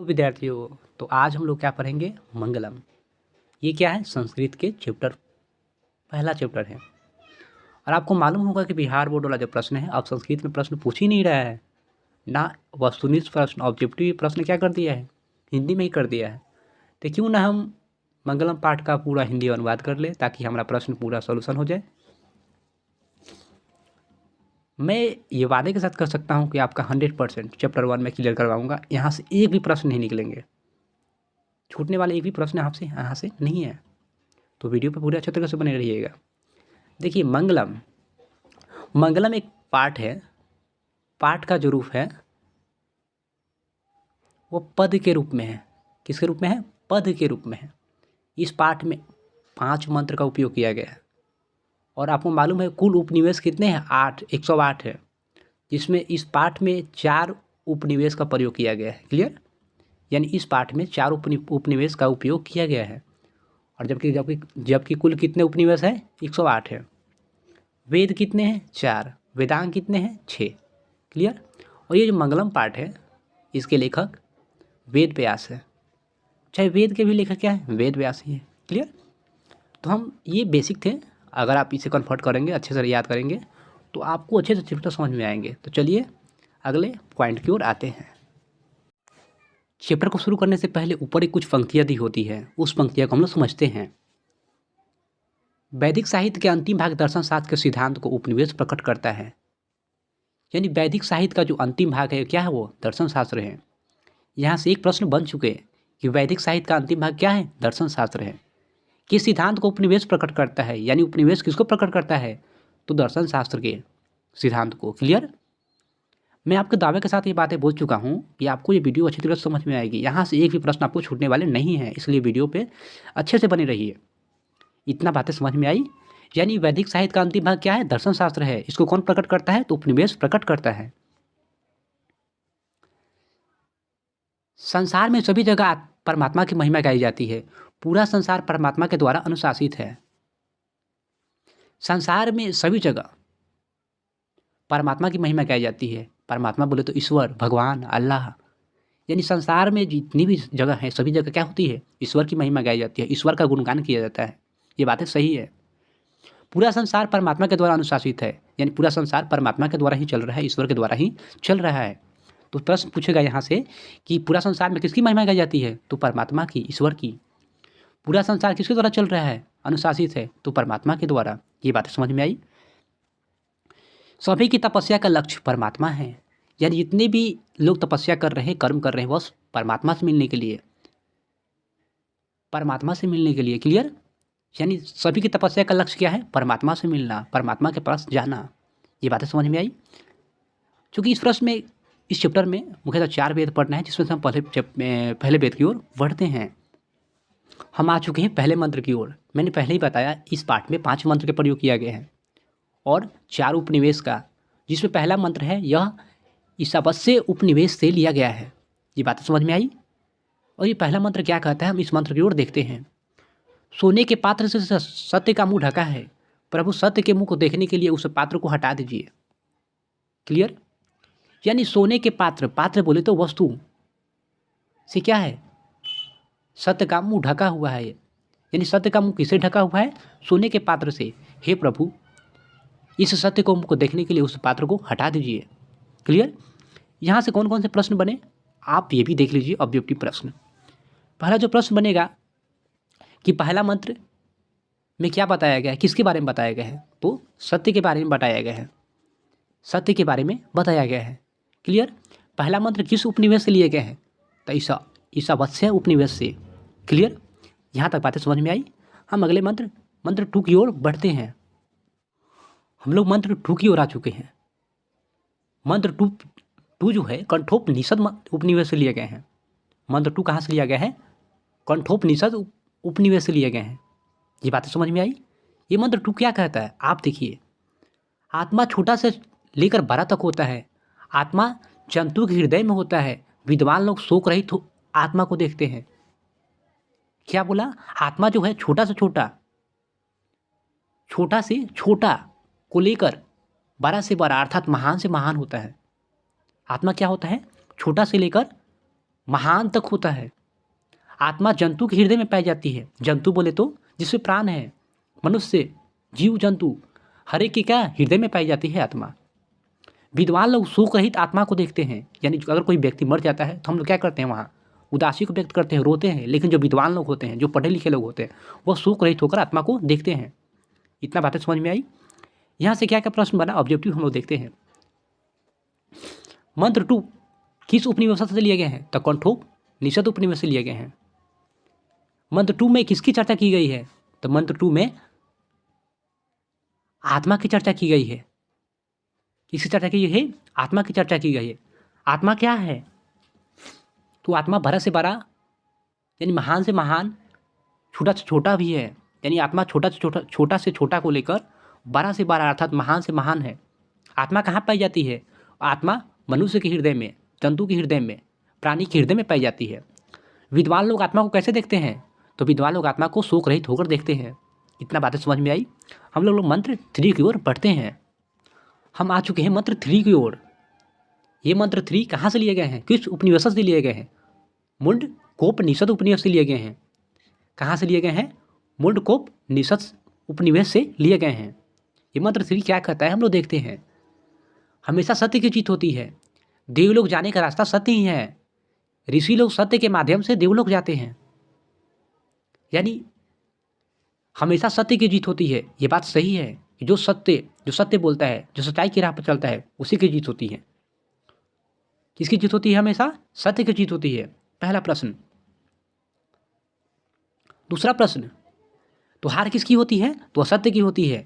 विद्यार्थियों, तो आज हम लोग क्या पढ़ेंगे? मंगलम। ये क्या है? संस्कृत के पहला चैप्टर है। और आपको मालूम होगा कि बिहार बोर्ड वाला जो प्रश्न है, अब संस्कृत में प्रश्न पूछ ही नहीं रहा है ना। वस्तुनिष्ठ प्रश्न, ऑब्जेक्टिव प्रश्न क्या कर दिया है? हिंदी में ही कर दिया है। तो क्यों ना हम मंगलम पाठ का पूरा हिंदी अनुवाद कर ले, ताकि हमारा प्रश्न पूरा सोल्यूशन हो जाए। मैं ये वादे के साथ कर सकता हूँ कि आपका 100% चैप्टर 1 में क्लियर करवाऊँगा। यहाँ से एक भी प्रश्न नहीं निकलेंगे, छूटने वाले एक भी प्रश्न आपसे यहाँ से नहीं है। तो वीडियो पे पूरे अच्छे तरह से बने रहिएगा। देखिए, मंगलम एक पाठ है। पाठ का जो रूप है वो पद के रूप में है। किसके रूप में है? पद के रूप में है। इस पाठ में 5 मंत्र का उपयोग किया गया है। और आपको मालूम है कुल उपनिवेश कितने हैं? 108 है, जिसमें इस पाठ में 4 उपनिवेश का प्रयोग किया गया है। क्लियर? यानी इस पाठ में 4 उपनिवेश का उपयोग किया गया है। और जबकि कुल कितने उपनिवेश है? 108 है। वेद कितने हैं? 4। वेदांग कितने हैं? 6। क्लियर? और ये जो मंगलम पाठ है, इसके लेखक वेद व्यास है। चाहे वेद के भी लेखक क्या है? वेद व्यास ही है। क्लियर? तो हम ये बेसिक थे। अगर आप इसे कन्वर्ट करेंगे, अच्छे से याद करेंगे, तो आपको अच्छे से चैप्टर समझ में आएंगे। तो चलिए अगले पॉइंट की ओर आते हैं। चैप्टर को शुरू करने से पहले ऊपर एक कुछ पंक्तियाँ दी होती है, उस पंक्तियों को हम लोग समझते हैं। वैदिक साहित्य के अंतिम भाग दर्शन शास्त्र के सिद्धांत को उपनिवेश प्रकट करता है। यानी वैदिक साहित्य का जो अंतिम भाग है क्या है? वो दर्शन शास्त्र है। यहाँ से एक प्रश्न बन चुके कि वैदिक साहित्य का अंतिम भाग क्या है? दर्शन शास्त्र है। किस सिद्धांत को उपनिवेश प्रकट करता है? यानी उपनिवेश किसको प्रकट करता है? तो दर्शन शास्त्र के सिद्धांत को। क्लियर? मैं आपके दावे के साथ ये बातें बोल चुका हूँ कि आपको ये वीडियो अच्छी तरह से समझ में आएगी। यहाँ से एक भी प्रश्न आपको छूटने वाले नहीं हैं, इसलिए वीडियो पे अच्छे से बने रहिए। इतना बातें समझ में आई? यानी वैदिक साहित्य का अंतिम भाग क्या है? दर्शन शास्त्र है। इसको कौन प्रकट करता है? तो उपनिवेश प्रकट करता है। संसार में सभी जगह परमात्मा की महिमा गाई जाती है। पूरा संसार परमात्मा के द्वारा अनुशासित है। संसार में सभी जगह परमात्मा की महिमा गाई जाती है। परमात्मा बोले तो ईश्वर, भगवान, अल्लाह। यानी संसार में जितनी भी जगह है, सभी जगह क्या होती है? ईश्वर की महिमा गाई जाती है, ईश्वर का गुणगान किया जाता है। ये बातें सही है। पूरा संसार परमात्मा के द्वारा अनुशासित है। यानी पूरा संसार परमात्मा के द्वारा ही चल रहा है, ईश्वर के द्वारा ही चल रहा है। तो प्रश्न पूछेगा यहाँ से कि पूरा संसार में किसकी महिमा गाई जाती है? तो परमात्मा की, ईश्वर की। पूरा संसार किसके द्वारा चल रहा है? अनुशासित है, तो परमात्मा के द्वारा। ये बातें समझ में आई? सभी की तपस्या का लक्ष्य परमात्मा है। यानी जितने भी लोग तपस्या कर रहे हैं, कर्म कर रहे हैं, बस परमात्मा से मिलने के लिए, परमात्मा से मिलने के लिए। क्लियर? यानी सभी की तपस्या का लक्ष्य क्या है? परमात्मा से मिलना, परमात्मा के पास जाना। ये बातें समझ में आई? क्योंकि इस प्रश्न में, इस चैप्टर में मुख्यतः 4 वेद पढ़ना है, जिसमें से हम पहले वेद की ओर बढ़ते हैं। हम आ चुके हैं पहले मंत्र की ओर। मैंने पहले ही बताया इस पाठ में 5 मंत्र के प्रयोग किया गया है और 4 उपनिवेश का, जिसमें पहला मंत्र है यह ईशावास्य उपनिवेश से लिया गया है। ये बातें समझ में आई? और ये पहला मंत्र क्या कहता है, हम इस मंत्र की ओर देखते हैं। सोने के पात्र से सत्य का मुंह ढका है, प्रभु सत्य के मुंह को देखने के लिए उस पात्र को हटा दीजिए। क्लियर? यानी सोने के पात्र, पात्र बोले तो वस्तु से क्या है? सत्य का मुंह ढका हुआ है। यानी सत्य का मुंह किससे ढका हुआ है? सोने के पात्र से। हे प्रभु, इस सत्य को देखने के लिए उस पात्र को हटा दीजिए। क्लियर? यहाँ से कौन कौन से प्रश्न बने आप ये भी देख लीजिए। ऑब्जेक्टिव प्रश्न, पहला जो प्रश्न बनेगा कि पहला मंत्र में क्या बताया गया है, किसके बारे में बताया गया है? तो सत्य के बारे में बताया गया है, सत्य के बारे में बताया गया है। क्लियर? पहला मंत्र किस उपनिवेश से लिए गए हैं? तो ईशावास्य उपनिवेश से। क्लियर? यहाँ तक बातें समझ में आई? हम अगले मंत्र 2 की ओर बढ़ते हैं। हम लोग मंत्र 2 की ओर आ चुके हैं। मंत्र 2 जो है कंठोपनिषद उपनिवेश से लिए गए हैं। मंत्र 2 कहाँ से लिया गया है? कंठोपनिषद उपनिवेश से लिए गए हैं। ये बातें समझ में आई? ये मंत्र 2 क्या कहता है आप देखिए। आत्मा छोटा से लेकर बड़ा तक होता है। आत्मा जंतु के हृदय में होता है। विद्वान लोग शोक रहित आत्मा को देखते हैं। क्या बोला? आत्मा जो है छोटा से छोटा को लेकर बड़ा से बड़ा अर्थात महान से महान होता है। आत्मा क्या होता है? छोटा से लेकर महान तक होता है। आत्मा जंतु के हृदय में पाई जाती है। जंतु बोले तो जिसमें प्राण है, मनुष्य, जीव जंतु, हर एक के क्या हृदय में पाई जाती है आत्मा। विद्वान लोग शोक रहित आत्मा को देखते हैं, यानी अगर कोई व्यक्ति मर जाता है तो हम लोग क्या करते हैं, वहाँ उदासी को व्यक्त करते हैं, रोते हैं। लेकिन जो विद्वान लोग होते हैं, जो पढ़े लिखे लोग होते हैं, वो शोक रहित होकर आत्मा को देखते हैं। इतना बातें समझ में आई। यहाँ से क्या क्या प्रश्न बना, ऑब्जेक्टिव हम लोग देखते हैं। मंत्र 2 किस उपनिवेश से लिए गए हैं, तो कठोपनिषद उपनिवेश से लिए गए हैं। मंत्र 2 में किसकी चर्चा की गई है, तो मंत्र 2 में आत्मा की चर्चा की गई है। किसकी चर्चा की गई है, आत्मा की चर्चा की गई है। आत्मा क्या है, तो आत्मा बड़ा से बड़ा यानी महान से महान, छोटा से छोटा भी है। यानी आत्मा छोटा से छोटा को लेकर बड़ा से बड़ा अर्थात महान से महान है। आत्मा कहाँ पाई जाती है, आत्मा मनुष्य के हृदय में, जंतु के हृदय में, प्राणी के हृदय में पाई जाती है। विद्वान लोग आत्मा को कैसे देखते हैं, तो विद्वान लोग आत्मा को शोक रहित होकर देखते हैं। इतना बातें समझ में आई। हम लोग मंत्र 3 की ओर बढ़ते हैं। हम आ चुके हैं मंत्र 3 की ओर। ये मंत्र 3 कहाँ से लिए गए हैं, किस उपनिवेश से लिए गए हैं, मुंडकोपनिषद उपनिवेश से लिए गए हैं। कहाँ से लिए गए हैं, मुंडकोपनिषद उपनिवेश से लिए गए हैं। ये मंत्र 3 क्या कहता है, हम लोग देखते हैं। हमेशा सत्य की जीत होती है। देवलोक जाने का रास्ता सत्य ही है। ऋषि लोग सत्य के माध्यम से देवलोक जाते हैं। यानी हमेशा सत्य की जीत होती है। ये बात सही है कि जो सत्य बोलता है, जो सच्चाई की राह पर चलता है, उसी की जीत होती है। किसकी जीत होती है, हमेशा सत्य की जीत होती है। पहला प्रश्न। दूसरा प्रश्न, तो हार किसकी होती है, तो असत्य की होती है।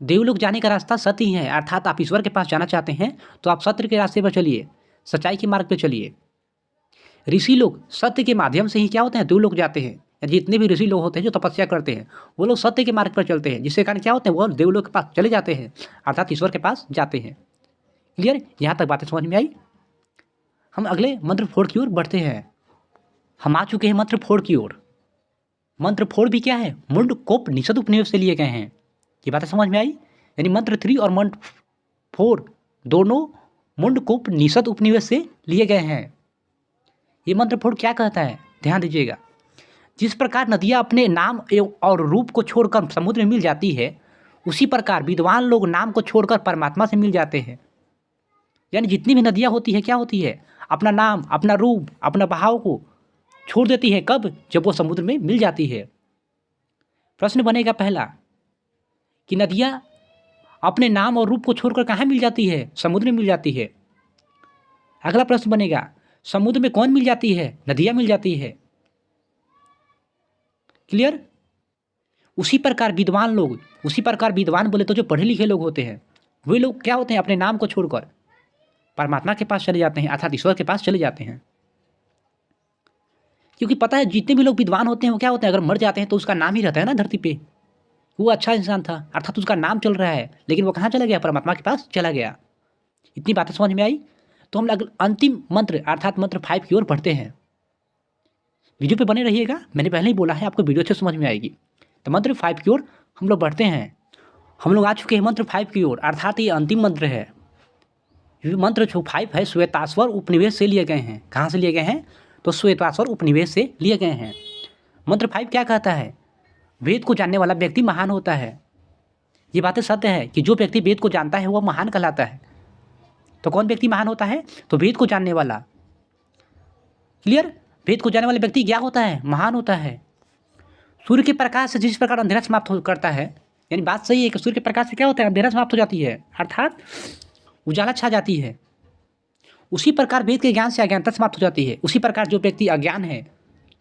देवलोक जाने का रास्ता सत्य ही है, अर्थात आप ईश्वर के पास जाना चाहते हैं तो आप सत्य के रास्ते पर चलिए, सच्चाई के मार्ग पर चलिए। ऋषि लोग सत्य के माध्यम से ही क्या होते हैं, देवलोक जाते हैं। जितने भी ऋषि लोग होते हैं जो तपस्या करते हैं, वो लोग सत्य के मार्ग पर चलते हैं, जिसके कारण क्या होते हैं, वो देवलोक के पास चले जाते हैं, अर्थात ईश्वर के पास जाते हैं। क्लियर, यहाँ तक बातें समझ में आई। हम अगले मंत्र 4 की ओर बढ़ते हैं। हम आ चुके हैं मंत्र 4 की ओर। मंत्र 4 भी क्या है, मुंडकोपनिषद उपनिवेश से लिए गए हैं। ये बातें समझ में आई। यानी मंत्र 3 और मंत्र 4 दोनों मुंडकोपनिषद उपनिवेश से लिए गए हैं। ये मंत्र 4 क्या कहता है, ध्यान दीजिएगा। जिस प्रकार नदियाँ अपने नाम और रूप को छोड़कर समुद्र में मिल जाती है, उसी प्रकार विद्वान लोग नाम को छोड़कर परमात्मा से मिल जाते हैं। यानी जितनी भी नदियाँ होती है, क्या होती है, अपना नाम, अपना रूप, अपना बहाव को छोड़ देती है। कब, जब वो समुद्र में मिल जाती है। प्रश्न बनेगा पहला कि नदियाँ अपने नाम और रूप को छोड़कर कहाँ मिल जाती है, समुद्र में मिल जाती है। अगला प्रश्न बनेगा, समुद्र में कौन मिल जाती है, नदियाँ मिल जाती है। क्लियर। उसी प्रकार विद्वान बोले तो जो पढ़े लिखे लोग होते हैं, वे लोग क्या होते हैं, अपने नाम को छोड़कर परमात्मा के पास चले जाते हैं, अर्थात ईश्वर के पास चले जाते हैं। क्योंकि पता है जितने भी लोग विद्वान होते हैं वो क्या होते हैं, अगर मर जाते हैं तो उसका नाम ही रहता है ना धरती पे, वो अच्छा इंसान था, अर्थात उसका नाम चल रहा है, लेकिन वो कहाँ चला गया, परमात्मा के पास चला गया। इतनी बातें समझ में आई। तो हम लोग अंतिम मंत्र अर्थात मंत्र 5 की ओर बढ़ते हैं। वीडियो पे बने रहिएगा, मैंने पहले ही बोला है, आपको वीडियो अच्छे समझ में आएगी। तो मंत्र 5 की ओर हम लोग बढ़ते हैं। हम लोग आ चुके हैं मंत्र 5 की ओर, अर्थात ये अंतिम मंत्र है। ये मंत्र जो 5 है श्वेताश्वर उपनिवेश से लिए गए हैं। कहाँ से लिए गए हैं, तो श्वेताश्वर उपनिवेश से लिए गए हैं। मंत्र 5 क्या कहता है, वेद को जानने वाला व्यक्ति महान होता है। ये बातें सत्य है कि जो व्यक्ति वेद को जानता है वह महान कहलाता है। तो कौन व्यक्ति महान होता है, तो वेद को जानने वाला। क्लियर। वेद को जानने वाला व्यक्ति क्या होता है, महान होता है। सूर्य के प्रकाश से जिस प्रकार अंधेरा समाप्त करता है, यानी बात सही है कि सूर्य के प्रकाश से क्या होता है, अंधेरा समाप्त हो जाती है, अर्थात उजाला छा जाती है। उसी प्रकार वेद के ज्ञान से अज्ञानता समाप्त हो जाती है। उसी प्रकार जो व्यक्ति अज्ञान है,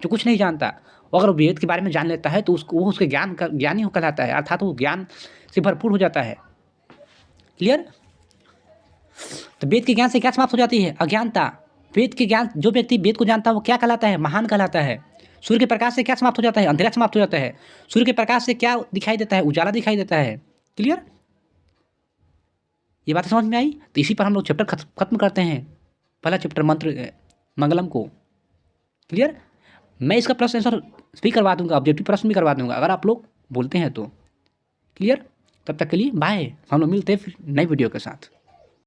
जो कुछ नहीं जानता, वो अगर वेद के बारे में जान लेता है तो वो उसके ज्ञानी कहलाता है, अर्थात वो ज्ञान से भरपूर हो जाता है। क्लियर। तो वेद के ज्ञान से क्या समाप्त हो जाती है, अज्ञानता। वेद के ज्ञान, जो व्यक्ति वेद को जानता है वो क्या कहलाता है, महान कहलाता है। सूर्य के प्रकाश से क्या समाप्त हो जाता है, अंधेरा समाप्त हो जाता है। सूर्य के प्रकाश से क्या दिखाई देता है, उजाला दिखाई देता है। क्लियर। ये बातें समझ में आई। तो इसी पर हम लोग चैप्टर खत्म करते हैं, पहला चैप्टर मंत्र मंगलम को। क्लियर। मैं इसका प्रश्न आंसर भी करवा दूंगा, ऑब्जेक्टिव प्रश्न भी करवा दूंगा अगर आप लोग बोलते हैं तो। क्लियर। तब तक के लिए बाय, हम लोग मिलते हैं फिर नई वीडियो के साथ।